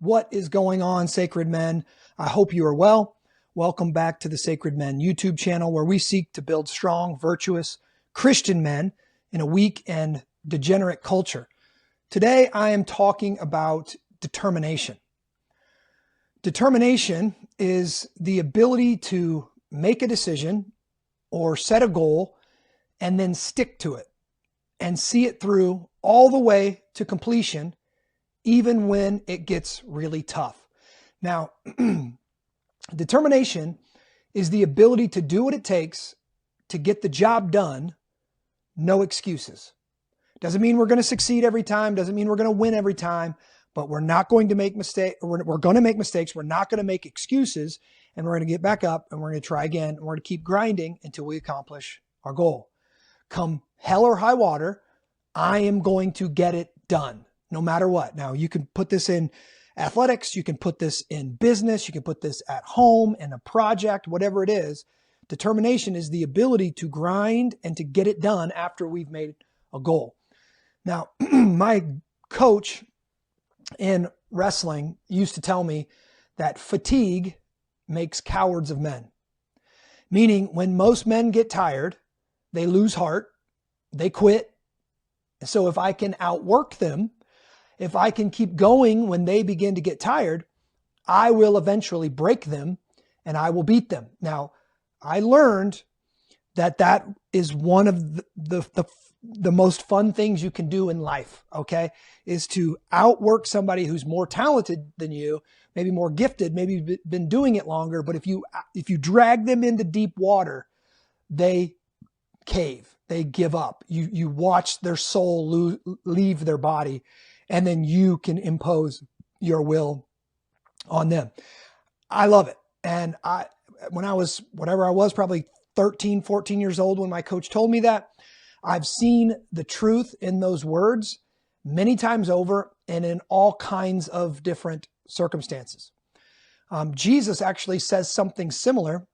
What is going on, Sacred Men? I hope you are well. Welcome back to the Sacred Men YouTube channel, where we seek to build strong, virtuous Christian men in a weak and degenerate culture. Today, I am talking about determination. Determination is the ability to make a decision or set a goal and then stick to it and see it through all the way to completion, even when it gets really tough. Now, determination is the ability to do what it takes to get the job done, no excuses. Doesn't mean we're going to succeed every time, doesn't mean we're going to win every time, but we're not going to make mistakes. We're going to make mistakes. We're not going to make excuses, and we're going to get back up and we're going to try again, and we're going to keep grinding until we accomplish our goal. Come hell or high water, I am going to get it done, no matter what. Now, you can put this in athletics, you can put this in business, you can put this at home, in a project, whatever it is. Determination is the ability to grind and to get it done after we've made a goal. Now, my coach in wrestling used to tell me that fatigue makes cowards of men. Meaning, when most men get tired, they lose heart, they quit. So if I can outwork them, if I can keep going when they begin to get tired, I will eventually break them and I will beat them. Now, I learned that that is one of the most fun things you can do in life, okay, is to outwork somebody who's more talented than you, maybe more gifted, maybe been doing it longer. But if you drag them into deep water, they cave, they give up. You watch their soul leave their body, and then you can impose your will on them. I love it. And when I was, whatever I was, probably 13, 14 years old when my coach told me that, I've seen the truth in those words many times over and in all kinds of different circumstances. Jesus actually says something similar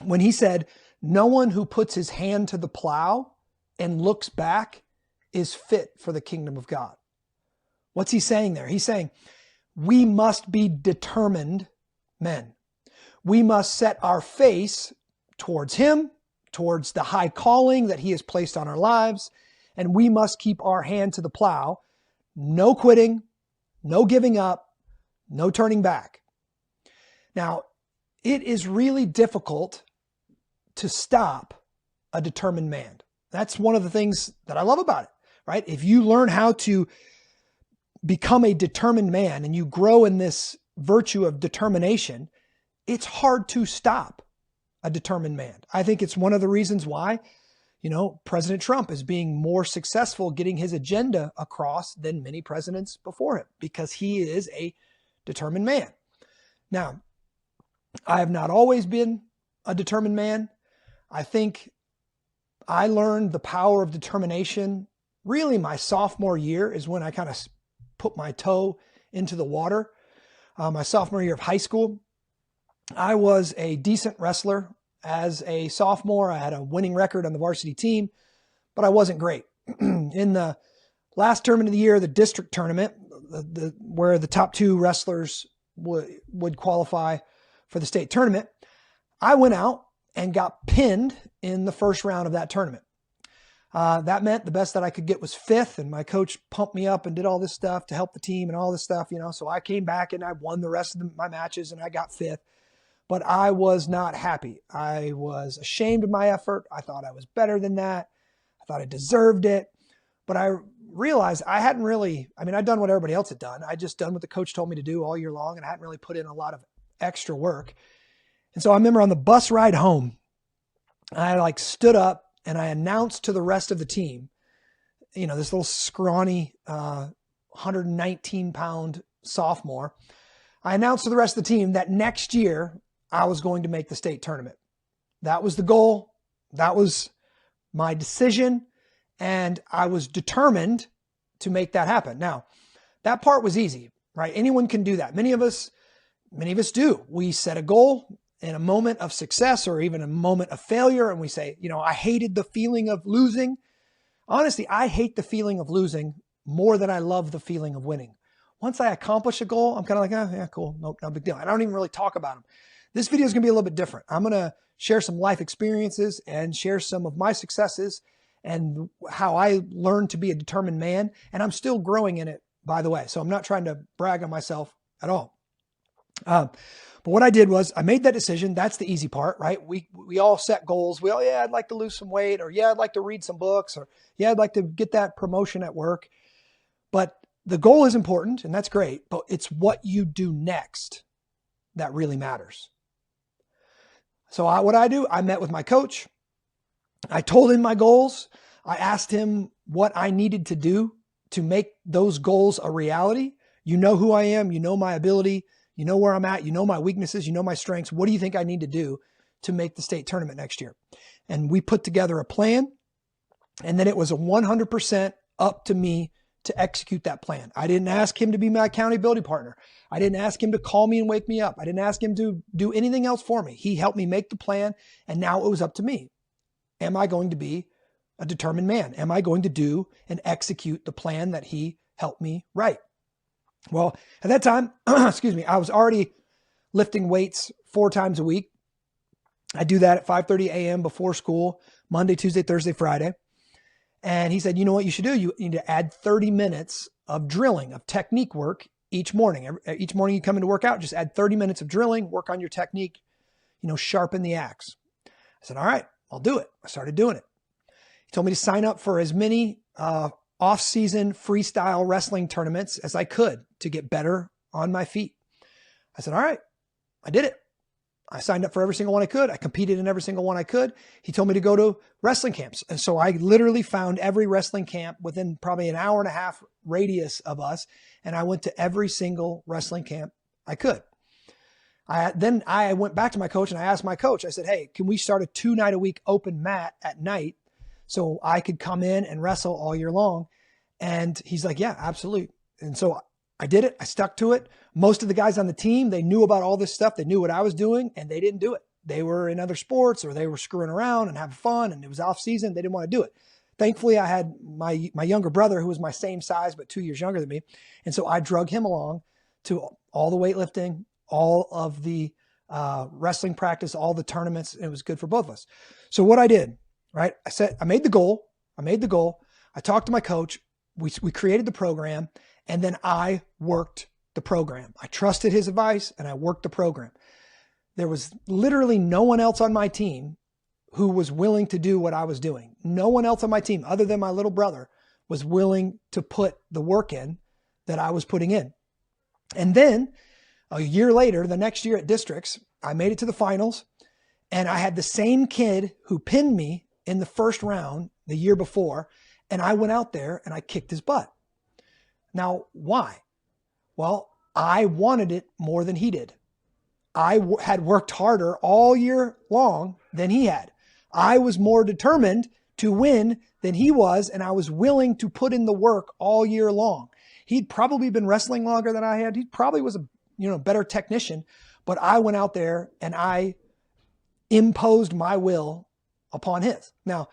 when he said, "No one who puts his hand to the plow and looks back is fit for the kingdom of God." What's he saying there? He's saying we must be determined men. We must set our face towards him, towards the high calling that he has placed on our lives, and we must keep our hand to the plow. No quitting, no giving up, no turning back. Now, it is really difficult to stop a determined man. That's one of the things that I love about it, right? If you learn how to become a determined man and you grow in this virtue of determination, it's hard to stop a determined man. I think it's one of the reasons why, President Trump is being more successful getting his agenda across than many presidents before him, because he is a determined man. Now, I have not always been a determined man. I think I learned the power of determination really my sophomore year is when I kind of put my toe into the water. My sophomore year of high school, I was a decent wrestler. As a sophomore, I had a winning record on the varsity team, but I wasn't great. In the last tournament of the year, the district tournament, where the top two wrestlers would qualify for the state tournament, I went out and got pinned in the first round of that tournament. That meant the best that I could get was fifth, and my coach pumped me up and did all this stuff to help the team and all this stuff, So I came back and I won the rest of my matches and I got fifth, but I was not happy. I was ashamed of my effort. I thought I was better than that. I thought I deserved it, but I realized I hadn't really, I'd done what everybody else had done. I just done what the coach told me to do all year long, and I hadn't really put in a lot of extra work. And so I remember on the bus ride home, I stood up and I announced to the rest of the team, this little scrawny 119-pound sophomore, I announced to the rest of the team that next year I was going to make the state tournament. That was the goal. That was my decision. And I was determined to make that happen. Now, that part was easy, right? Anyone can do that. Many of us do. We set a goal in a moment of success or even a moment of failure, and we say, I hated the feeling of losing. Honestly, I hate the feeling of losing more than I love the feeling of winning. Once I accomplish a goal, I'm kind of like, oh, yeah, cool. Nope, no big deal. I don't even really talk about them. This video is going to be a little bit different. I'm going to share some life experiences and share some of my successes and how I learned to be a determined man. And I'm still growing in it, by the way. So I'm not trying to brag on myself at all. But what I did was I made that decision. That's the easy part, right? We all set goals. Yeah, I'd like to lose some weight, or yeah, I'd like to read some books, or yeah, I'd like to get that promotion at work. But the goal is important, and that's great, but it's what you do next that really matters. So what I do, I met with my coach. I told him my goals. I asked him what I needed to do to make those goals a reality. You know who I am. You know my ability. You know where I'm at. You know my weaknesses. You know my strengths. What do you think I need to do to make the state tournament next year? And we put together a plan. And then it was 100% up to me to execute that plan. I didn't ask him to be my accountability partner. I didn't ask him to call me and wake me up. I didn't ask him to do anything else for me. He helped me make the plan. And now it was up to me. Am I going to be a determined man? Am I going to do and execute the plan that he helped me write? Well, at that time, excuse me, I was already lifting weights 4 times a week. I do that at 5:30 a.m. before school, Monday, Tuesday, Thursday, Friday. And he said, you know what you should do? You need to add 30 minutes of drilling, of technique work each morning. Each morning you come into work out, just add 30 minutes of drilling, work on your technique, sharpen the axe. I said, all right, I'll do it. I started doing it. He told me to sign up for as many off-season freestyle wrestling tournaments as I could to get better on my feet. I said, all right, I did it. I signed up for every single one I could. I competed in every single one I could. He told me to go to wrestling camps. And so I literally found every wrestling camp within probably an hour and a half radius of us. And I went to every single wrestling camp I could. Then I went back to my coach and I asked my coach, I said, hey, can we start a 2-night-a-week open mat at night so I could come in and wrestle all year long? And he's like, yeah, absolutely. And so I did it. I stuck to it. Most of the guys on the team, they knew about all this stuff. They knew what I was doing and they didn't do it. They were in other sports or they were screwing around and having fun and it was off season. They didn't want to do it. Thankfully, I had my younger brother who was my same size, but 2 years younger than me. And so I drug him along to all the weightlifting, all of the wrestling practice, all the tournaments. And it was good for both of us. So what I did, right? I made the goal. I talked to my coach. We created the program. And then I worked the program. I trusted his advice and I worked the program. There was literally no one else on my team who was willing to do what I was doing. No one else on my team other than my little brother was willing to put the work in that I was putting in. And then a year later, the next year at districts, I made it to the finals and I had the same kid who pinned me in the first round the year before. And I went out there and I kicked his butt. Now, why? Well, I wanted it more than he did. I had worked harder all year long than he had. I was more determined to win than he was, and I was willing to put in the work all year long. He'd probably been wrestling longer than I had. He probably was a better technician, but I went out there and I imposed my will upon his. Now,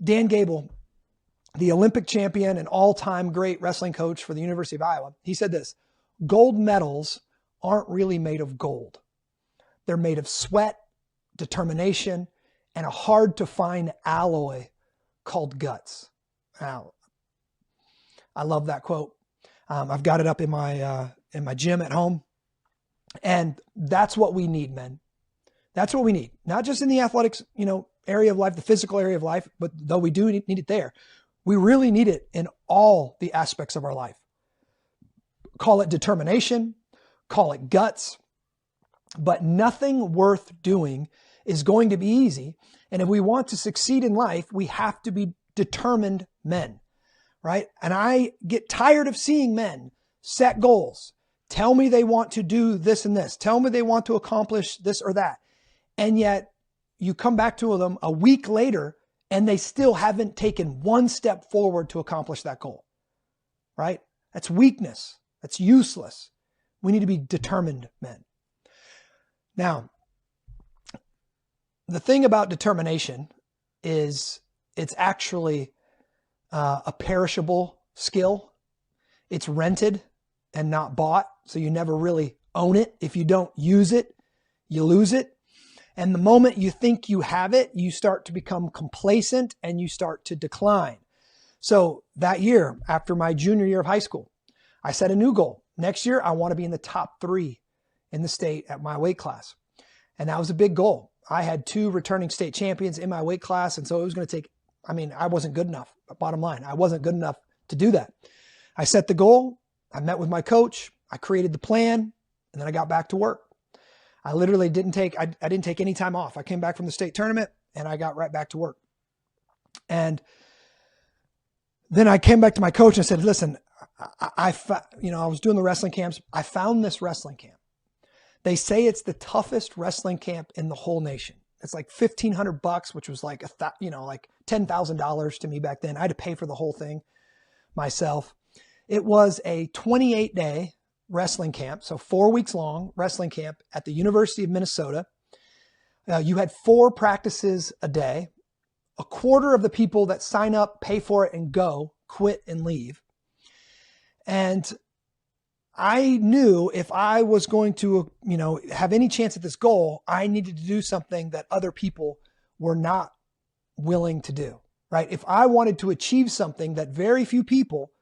Dan Gable, the Olympic champion and all-time great wrestling coach for the University of Iowa, he said this: gold medals aren't really made of gold. They're made of sweat, determination, and a hard-to-find alloy called guts. Now, I love that quote. I've got it up in my gym at home. And that's what we need, men. That's what we need. Not just in the athletics, area of life, the physical area of life, but though we do need it there, we really need it in all the aspects of our life. Call it determination, call it guts, but nothing worth doing is going to be easy. And if we want to succeed in life, we have to be determined men, right? And I get tired of seeing men set goals, tell me they want to do this and this, tell me they want to accomplish this or that. And yet you come back to them a week later and they still haven't taken one step forward to accomplish that goal, right? That's weakness. That's useless. We need to be determined men. Now, the thing about determination is it's actually a perishable skill. It's rented. and not bought. So you never really own it. If you don't use it, you lose it. And the moment you think you have it, you start to become complacent and you start to decline. So that year, after my junior year of high school, I set a new goal. Next year, I want to be in the top 3 in the state at my weight class. And that was a big goal. I had 2 returning state champions in my weight class. And so it was going to take, I wasn't good enough. Bottom line, I wasn't good enough to do that. I set the goal. I met with my coach. I created the plan. And then I got back to work. I literally didn't take any time off. I came back from the state tournament and I got right back to work. And then I came back to my coach and said, listen, I was doing the wrestling camps. I found this wrestling camp. They say it's the toughest wrestling camp in the whole nation. It's like $1,500, which was like like $10,000 to me back then. I had to pay for the whole thing myself. It was a 28-day wrestling camp, so 4 weeks long wrestling camp at the University of Minnesota. You had 4 practices a day. A quarter of the people that sign up, pay for it, and go quit and leave. And I knew if I was going to, have any chance at this goal, I needed to do something that other people were not willing to do, right? If I wanted to achieve something that very few people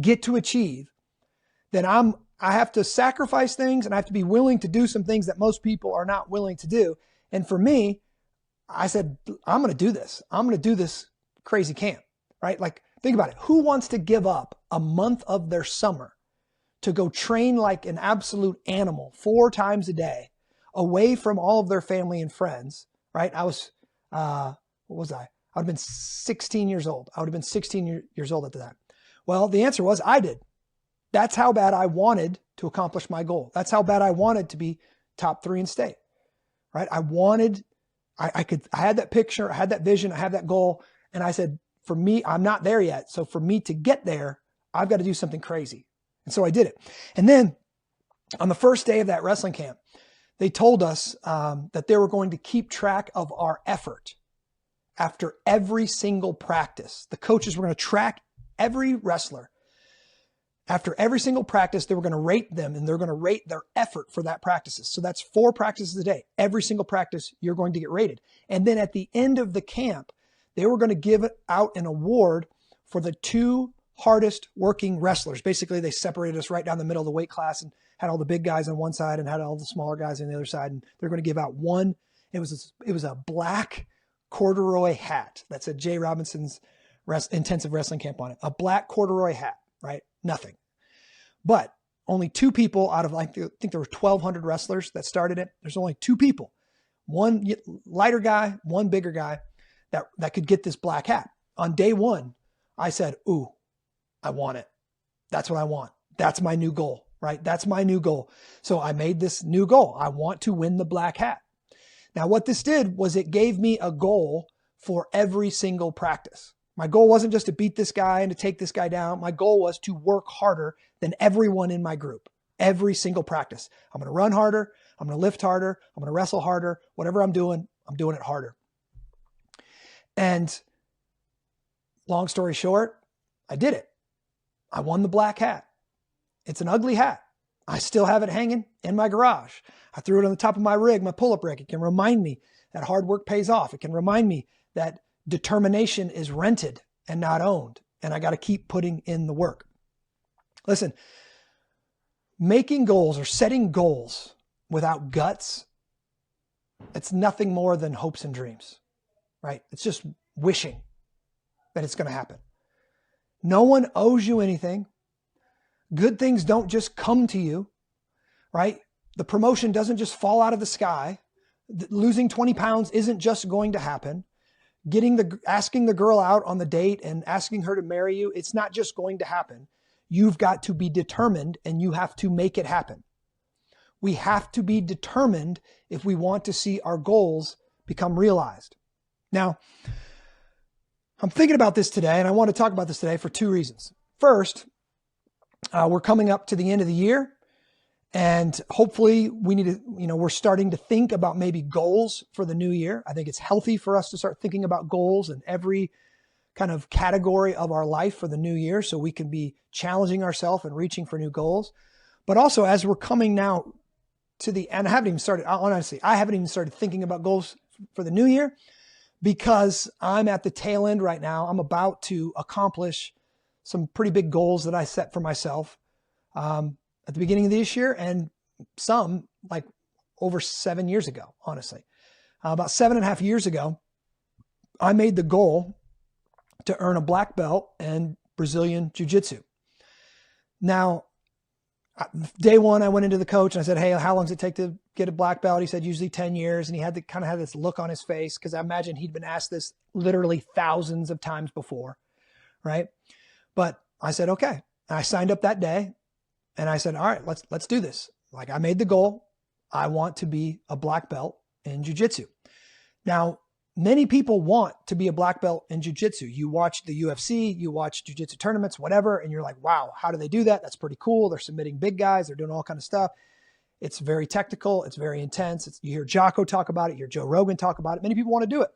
get to achieve, then I have to sacrifice things and I have to be willing to do some things that most people are not willing to do. And for me, I said, I'm going to do this. I'm going to do this crazy camp, right? Like, think about it. Who wants to give up a month of their summer to go train like an absolute animal 4 times a day away from all of their family and friends, right? I was, what was I? I would have been 16 years old. I would have been 16 years old at the time. Well, the answer was I did. That's how bad I wanted to accomplish my goal. That's how bad I wanted to be top 3 in state, right? I had that picture, I had that vision, I had that goal. And I said, for me, I'm not there yet. So for me to get there, I've got to do something crazy. And so I did it. And then on the first day of that wrestling camp, they told us that they were going to keep track of our effort after every single practice. The coaches were going to track every wrestler. After every single practice, they were going to rate them and they're going to rate their effort for that practices. So that's 4 practices a day. Every single practice, you're going to get rated. And then at the end of the camp, they were going to give out an award for the 2 hardest working wrestlers. Basically, they separated us right down the middle of the weight class and had all the big guys on one side and had all the smaller guys on the other side. And they're going to give out one. It was a black corduroy hat that said Jay Robinson's intensive wrestling camp on it. A black corduroy hat, right? Nothing. But only 2 people out of, I think there were 1,200 wrestlers that started it. There's only 2 people, one lighter guy, one bigger guy that could get this black hat. On day 1, I said, ooh, I want it. That's what I want. That's my new goal, right? That's my new goal. So I made this new goal. I want to win the black hat. Now, what this did was it gave me a goal for every single practice. My goal wasn't just to beat this guy and to take this guy down. My goal was to work harder than everyone in my group, every single practice. I'm going to run harder. I'm going to lift harder. I'm going to wrestle harder. Whatever I'm doing it harder. And long story short, I did it. I won the black hat. It's an ugly hat. I still have it hanging in my garage. I threw it on the top of my rig, my pull-up rig. It can remind me that hard work pays off. It can remind me that determination is rented and not owned. And I got to keep putting in the work. Listen, making goals or setting goals without guts, it's nothing more than hopes and dreams, right? It's just wishing that it's going to happen. No one owes you anything. Good things don't just come to you, right? The promotion doesn't just fall out of the sky. Losing 20 pounds isn't just going to happen. Asking the girl out on the date and asking her to marry you, it's not just going to happen. You've got to be determined and you have to make it happen. We have to be determined if we want to see our goals become realized. Now, I'm thinking about this today and I want to talk about this today for 2 reasons. First, we're coming up to the end of the year and hopefully we're starting to think about maybe goals for the new year. I think it's healthy for us to start thinking about goals in every kind of category of our life for the new year so we can be challenging ourselves and reaching for new goals. But also as we're coming now to the, and I haven't even started, honestly, I haven't even started thinking about goals for the new year because I'm at the tail end right now. I'm about to accomplish some pretty big goals that I set for myself at the beginning of this year, and some like over 7 years ago, honestly. About 7.5 years ago, I made the goal to earn a black belt in Brazilian Jiu-Jitsu. Now, day one, I went into the coach and I said, hey, how long does it take to get a black belt? He said, usually 10 years. And he had to kind of have this look on his face because I imagine he'd been asked this literally thousands of times before, right? But I said, okay. And I signed up that day and I said, all right, let's do this. Like, I made the goal. I want to be a black belt in jiu-jitsu. Now, many people want to be a black belt in jiu-jitsu. You watch the UFC, you watch jiu-jitsu tournaments, whatever, and you're like, wow, how do they do that? That's pretty cool. They're submitting big guys. They're doing all kind of stuff. It's very technical. It's very intense. You hear Jocko talk about it. You hear Joe Rogan talk about it. Many people want to do it,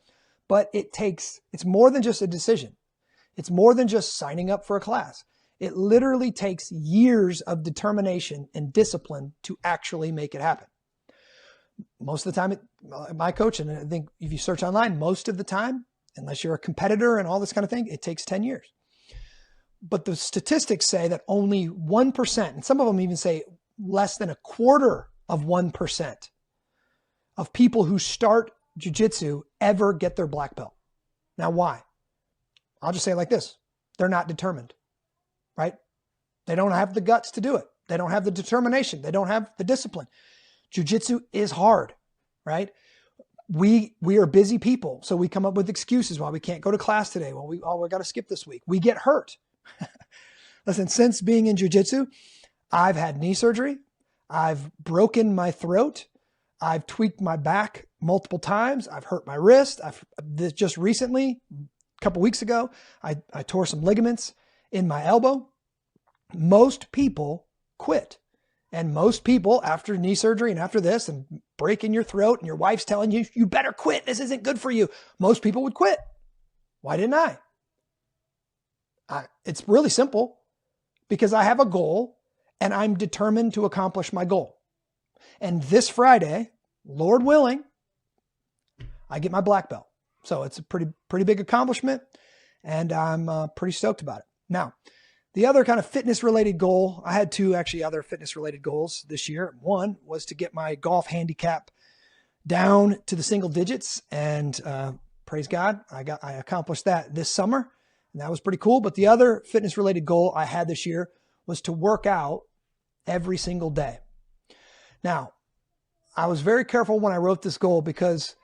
but it's more than just a decision. It's more than just signing up for a class. It literally takes years of determination and discipline to actually make it happen. Most of the time, my coach, and I think if you search online, most of the time, unless you're a competitor and all this kind of thing, it takes 10 years. But the statistics say that only 1%, and some of them even say less than 1/4% of people who start jiu-jitsu ever get their black belt. Now, why? I'll just say it like this. They're not determined, right? They don't have the guts to do it. They don't have the determination. They don't have the discipline. Jiu-jitsu is hard, right? We are busy people, so we come up with excuses why we can't go to class today. Well, we got to skip this week. We get hurt. Listen, since being in jiu-jitsu, I've had knee surgery. I've broken my throat. I've tweaked my back multiple times. I've hurt my wrist. Just recently, a couple weeks ago, I tore some ligaments in my elbow. Most people quit. And most people after knee surgery and after this and breaking your throat and your wife's telling you, you better quit. This isn't good for you. Most people would quit. Why didn't I? It's really simple because I have a goal and I'm determined to accomplish my goal. And this Friday, Lord willing, I get my black belt. So it's a pretty big accomplishment and I'm pretty stoked about it. Now, the other kind of fitness related goal, I had two actually other fitness related goals this year. One was to get my golf handicap down to the single digits, and praise God, I accomplished that this summer, and that was pretty cool. But the other fitness related goal I had this year was to work out every single day. Now, I was very careful when I wrote this goal because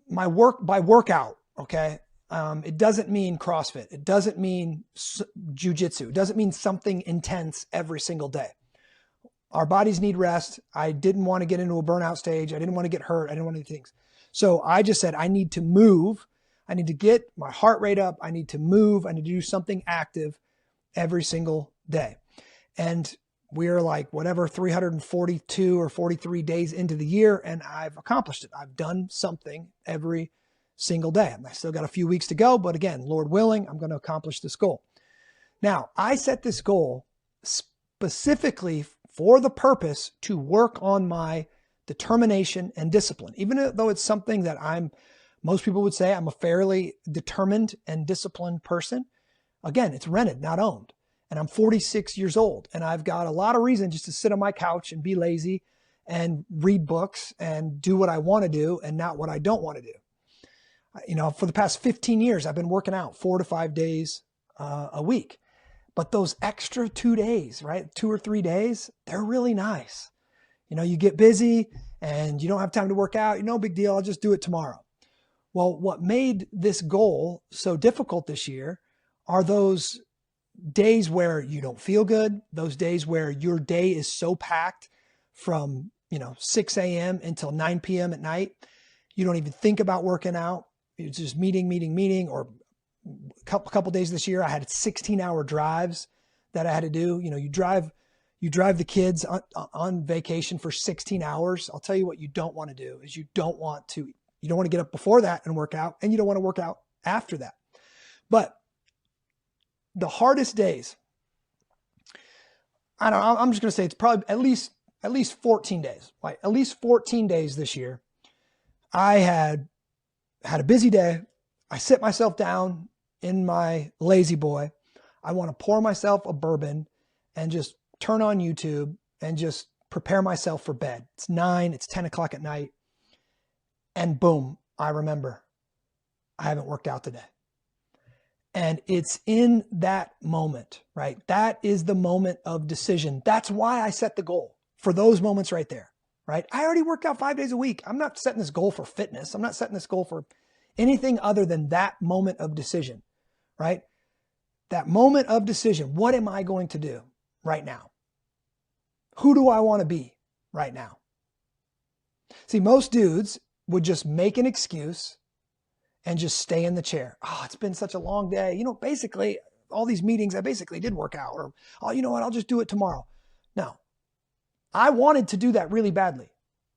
by workout, okay, it doesn't mean CrossFit. It doesn't mean jiu-jitsu. It doesn't mean something intense every single day. Our bodies need rest. I didn't want to get into a burnout stage. I didn't want to get hurt. I didn't want to do things. So I just said, I need to move. I need to get my heart rate up. I need to move. I need to do something active every single day. And we're like, whatever, 342 or 43 days into the year, and I've accomplished it. I've done something every single day. I still got a few weeks to go, but again, Lord willing, I'm going to accomplish this goal. Now, I set this goal specifically for the purpose to work on my determination and discipline. Even though it's something that most people would say I'm a fairly determined and disciplined person. Again, it's rented, not owned. And I'm 46 years old and I've got a lot of reason just to sit on my couch and be lazy and read books and do what I want to do and not what I don't want to do. You know, for the past 15 years, I've been working out 4 to 5 days a week. But those extra 2 days, right? 2 or 3 days, they're really nice. You know, you get busy and you don't have time to work out. No big deal. I'll just do it tomorrow. Well, what made this goal so difficult this year are those days where you don't feel good. Those days where your day is so packed from, 6 a.m. until 9 p.m. at night. You don't even think about working out. It's just meeting, or a couple days this year, I had 16-hour drives that I had to do. You drive the kids on vacation for 16 hours. I'll tell you what you don't want to do is you don't want to get up before that and work out, and you don't want to work out after that. But the hardest days, I don't know, I'm just going to say it's probably at least 14 days, like at least 14 days this year. I had a busy day. I sit myself down in my lazy boy. I want to pour myself a bourbon and just turn on YouTube and just prepare myself for bed. It's 9, it's 10 o'clock at night. And boom, I remember I haven't worked out today. And it's in that moment, right? That is the moment of decision. That's why I set the goal for those moments right there, right? I already work out 5 days a week. I'm not setting this goal for fitness. I'm not setting this goal for anything other than that moment of decision, right? That moment of decision. What am I going to do right now? Who do I want to be right now? See, most dudes would just make an excuse and just stay in the chair. Oh, it's been such a long day. You know, basically, all these meetings, I basically did work out. Or, oh, you know what, I'll just do it tomorrow. No. I wanted to do that really badly.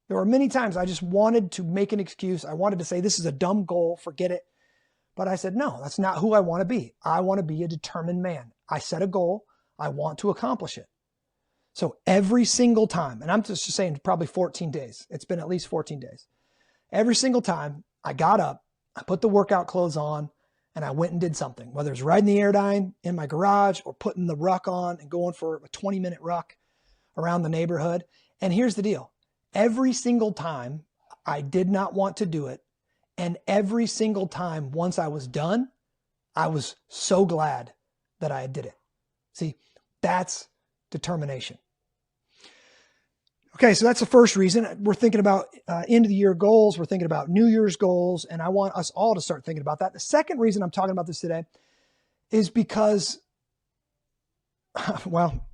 There were many times I just wanted to make an excuse. I wanted to say, this is a dumb goal, forget it. But I said, no, that's not who I want to be. I want to be a determined man. I set a goal. I want to accomplish it. So every single time, and I'm just saying probably 14 days. It's been at least 14 days. Every single time I got up, I put the workout clothes on, and I went and did something, whether it's riding the Airdyne in my garage or putting the ruck on and going for a 20-minute ruck around the neighborhood. And here's the deal. Every single time I did not want to do it. And every single time once I was done, I was so glad that I did it. See, that's determination. Okay, so that's the first reason. We're thinking about end of the year goals. We're thinking about New Year's goals, and I want us all to start thinking about that. The second reason I'm talking about this today is because, well,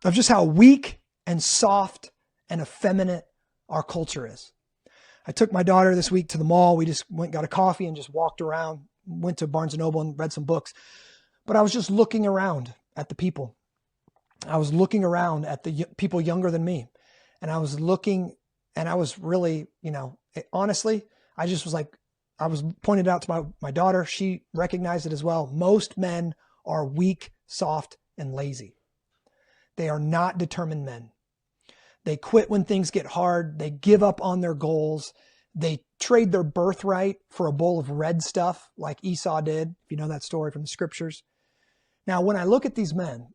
of just how weak and soft and effeminate our culture is. I took my daughter this week to the mall. We just went, got a coffee and just walked around, went to Barnes & Noble and read some books. But I was just looking around at the people. I was looking around at the people younger than me. And I was looking, and I was really, honestly, I just was like, I was pointed out to my daughter. She recognized it as well. Most men are weak, soft, and lazy. They are not determined men. They quit when things get hard. They give up on their goals. They trade their birthright for a bowl of red stuff like Esau did, if you know that story from the scriptures. Now, when I look at these men,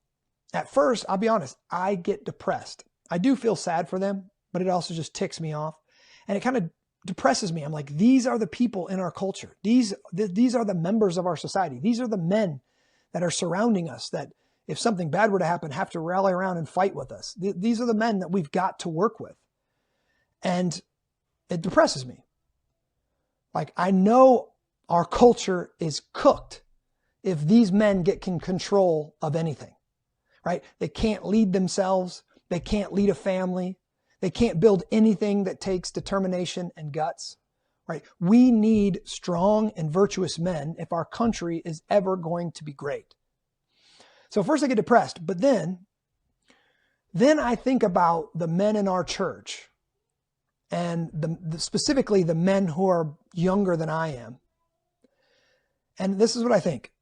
at first, I'll be honest, I get depressed. I do feel sad for them, but it also just ticks me off. And it kind of depresses me. I'm like, these are the people in our culture. These are the members of our society. These are the men that are surrounding us that if something bad were to happen, have to rally around and fight with us. These are the men that we've got to work with. And it depresses me. Like, I know our culture is cooked if these men get in control of anything, right? They can't lead themselves. They can't lead a family. They can't build anything that takes determination and guts, right? We need strong and virtuous men if our country is ever going to be great. So first I get depressed, but then I think about the men in our church and specifically the men who are younger than I am. And this is what I think.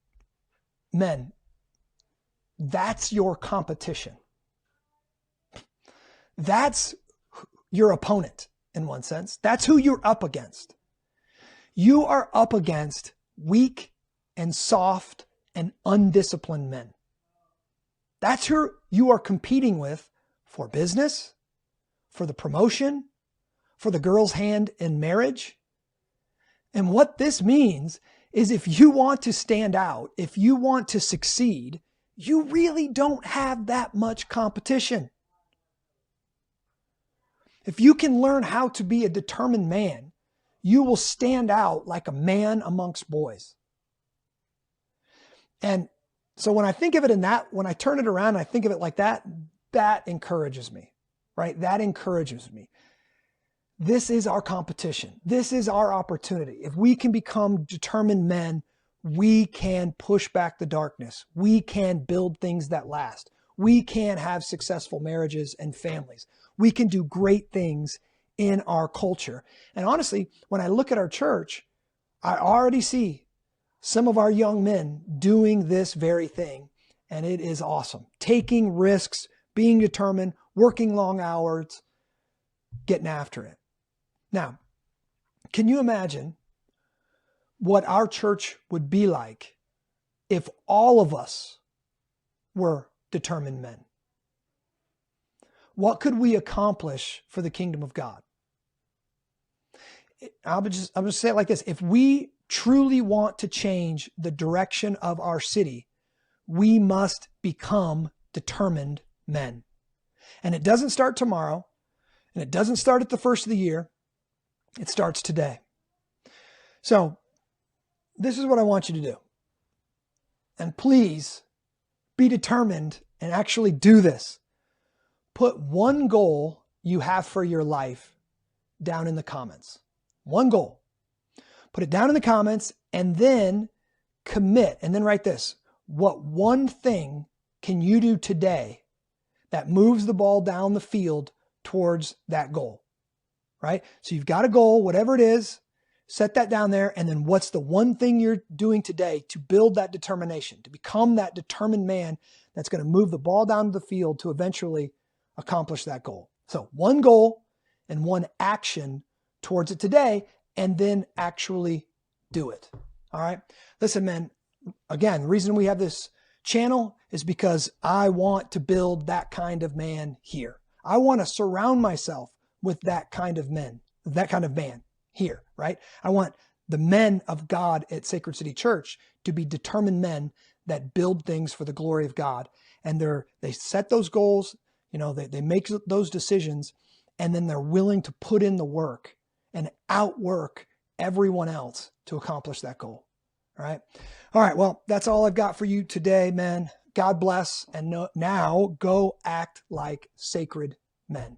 Men, that's your competition. That's your opponent in one sense. That's who you're up against. You are up against weak and soft and undisciplined men. That's who you are competing with for business, for the promotion, for the girl's hand in marriage. And what this means is if you want to stand out, if you want to succeed, you really don't have that much competition. If you can learn how to be a determined man, you will stand out like a man amongst boys. And so when I think of it when I turn it around and I think of it like that, that encourages me, right? That encourages me. This is our competition. This is our opportunity. If we can become determined men, we can push back the darkness. We can build things that last. We can have successful marriages and families. We can do great things in our culture. And honestly, when I look at our church, I already see some of our young men doing this very thing. And it is awesome. Taking risks, being determined, working long hours, getting after it. Now, can you imagine what our church would be like if all of us were determined men? What could we accomplish for the kingdom of God? I'll just say it like this. If we truly want to change the direction of our city, we must become determined men. And it doesn't start tomorrow, and it doesn't start at the first of the year. It starts today. So this is what I want you to do. And please be determined and actually do this. Put one goal you have for your life down in the comments. One goal. Put it down in the comments and then commit. And then write this. What one thing can you do today that moves the ball down the field towards that goal? Right? So you've got a goal, whatever it is, set that down there. And then what's the one thing you're doing today to build that determination, to become that determined man that's going to move the ball down the field to eventually accomplish that goal? So one goal and one action towards it today, and then actually do it. All right. Listen, man, again, the reason we have this channel is because I want to build that kind of man here. I want to surround myself with that kind of man here, right? I want the men of God at Sacred City Church to be determined men that build things for the glory of God. And they set those goals, they make those decisions, and then they're willing to put in the work and outwork everyone else to accomplish that goal. All right. All right. Well, that's all I've got for you today, man. God bless. And now go act like sacred men.